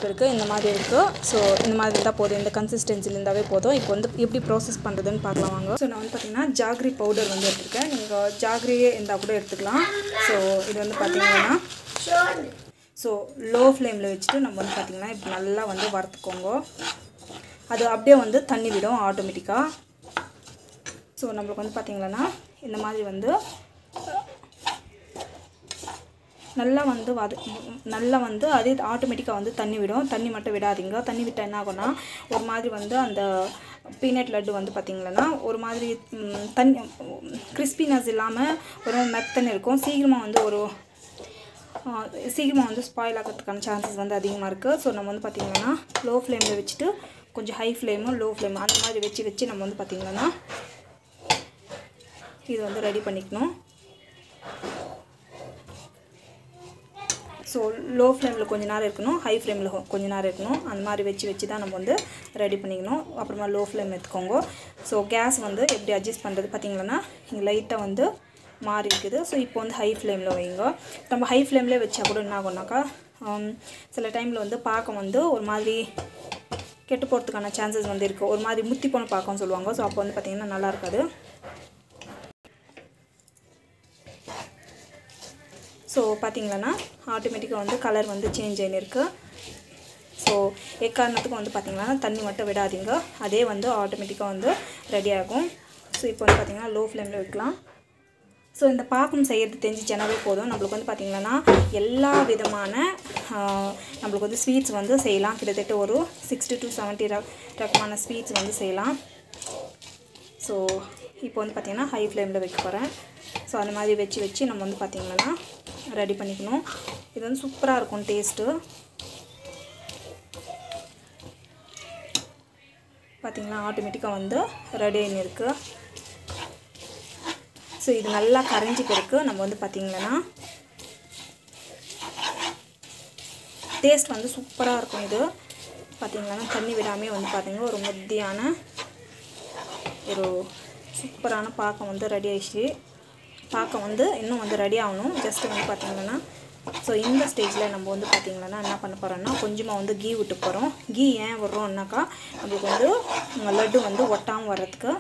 இருக்கு இந்த மாதிரி இருக்கு. ஸோ இந்த மாதிரி இருந்தால் போதும், இந்த கன்சிஸ்டன்சியில் இருந்தாவே போதும். இப்போ வந்து எப்படி ப்ராசஸ் பண்ணுறதுன்னு பார்க்கலாம் வாங்க. ஸோ நான் வந்து பார்த்தீங்கன்னா ஜாகரி பவுடர் வந்து எடுத்துருக்கேன். நீங்கள் ஜாகரியே இருந்தால் கூட எடுத்துக்கலாம். ஸோ இது வந்து பார்த்தீங்கன்னா ஸோ லோ ஃப்ளேமில் வச்சுட்டு நம்ம வந்து பார்த்திங்கன்னா இப்போ நல்லா வந்து வறுத்துக்கோங்க. அது அப்படியே வந்து தண்ணி விடும் ஆட்டோமேட்டிக்காக. ஸோ நம்மளுக்கு வந்து பார்த்திங்கன்னா இந்த மாதிரி வந்து நல்லா வந்து அதே ஆட்டோமேட்டிக்காக வந்து தண்ணி விடும். தண்ணி மட்டும் விடாதீங்க. தண்ணி விட்டால் என்ன ஆகும்னா ஒரு மாதிரி வந்து அந்த பீனட் லட்டு வந்து பார்த்திங்கன்னா ஒரு மாதிரி தண்ணி கிறிஸ்பினஸ் இல்லாமல் ஒரு மெத்தன்னு இருக்கும். சீக்கிரமாக வந்து ஸ்பாயில் ஆகிறதுக்கான சான்சஸ் வந்து அதிகமாக இருக்குது. ஸோ நம்ம வந்து பார்த்திங்கன்னா லோ ஃப்ளேமில் வச்சுட்டு கொஞ்சம் ஹை ஃப்ளேமு லோ ஃப்ளேமு அந்த மாதிரி வச்சு நம்ம வந்து பார்த்திங்கன்னா இது வந்து ரெடி பண்ணிக்கணும். ஸோ லோ ஃப்ளேமில் கொஞ்சம் நேரம் இருக்கணும், ஹை ஃப்ளேமில் கொஞ்சம் நேரம் இருக்கணும். அந்த மாதிரி வச்சு தான் நம்ம வந்து ரெடி பண்ணிக்கணும். அப்புறமா லோ ஃப்ளேம் எடுத்துக்கோங்க. ஸோ கேஸ் வந்து எப்படி அட்ஜஸ்ட் பண்ணுறது பார்த்திங்கன்னா இங்கே லைட்டாக வந்து மாறி இருக்குது. ஸோ இப்போ வந்து ஹை ஃப்ளேமில் வைங்க. நம்ம ஹை ஃப்ளேம்லேயே வச்சா கூட என்ன ஆகும்னாக்கா சில டைமில் வந்து பாக்கம் வந்து ஒரு மாதிரி கெட்டு போகிறதுக்கான சான்சஸ் வந்து இருக்குது. ஒரு மாதிரி முத்தி போன பாக்கம்னு சொல்லுவாங்க. ஸோ அப்போ வந்து பார்த்திங்கன்னா நல்லா இருக்காது. ஸோ பார்த்திங்கன்னா ஆட்டோமேட்டிக்காக வந்து கலர் வந்து சேஞ்ச் ஆகிருக்கு. ஸோ எக்காரணத்துக்கு வந்து பார்த்திங்கன்னா தண்ணி மட்டும் விடாதீங்க, அதே வந்து ஆட்டோமேட்டிக்காக வந்து ரெடி ஆகும். ஸோ இப்போ வந்து பார்த்திங்கன்னா லோ ஃப்ளேமில் வைக்கலாம். ஸோ இந்த பாக்கம் செய்கிறது தெரிஞ்சிச்சனாவே போதும். நம்மளுக்கு வந்து பார்த்திங்கன்னா எல்லா விதமான நம்மளுக்கு வந்து ஸ்வீட்ஸ் வந்து செய்யலாம். கிட்டத்தட்ட ஒரு 60 to 70 ரகமான ஸ்வீட்ஸ் வந்து செய்யலாம். ஸோ இப்போ வந்து பார்த்திங்கன்னா ஹை ஃப்ளேமில் வைக்க போகிறேன். ஸோ அந்த மாதிரி வச்சு நம்ம வந்து பார்த்திங்கன்னா ரெடி பண்ணிக்கணும். இது வந்து சூப்பராக இருக்கும் டேஸ்ட்டு. பார்த்திங்கன்னா ஆட்டோமேட்டிக்காக வந்து ரெடி ஆகின்னு இருக்குது. ஸோ இது நல்லா கரைஞ்சி பிறகு நம்ம வந்து பார்த்திங்கன்னா டேஸ்ட் வந்து சூப்பராக இருக்கும். இது பார்த்திங்கன்னா தண்ணி விடாமல் வந்து பார்த்திங்கன்னா ஒரு முத்தியான ஒரு சூப்பரான பாக்கம் வந்து ரெடி ஆகிடுச்சு. பாக்கம் வந்து இன்னும் வந்து ரெடி ஆகணும். ஜஸ்ட்டு வந்து பார்த்திங்கன்னா ஸோ இந்த ஸ்டேஜில் நம்ம வந்து பார்த்திங்கன்னா என்ன பண்ண போகிறோன்னா கொஞ்சமாக வந்து கீ விட்டு போகிறோம். கீ ஏன் விட்றோம்னாக்கா நம்மளுக்கு வந்து லட்டு வந்து ஒட்டாமல் வர்றதுக்கு.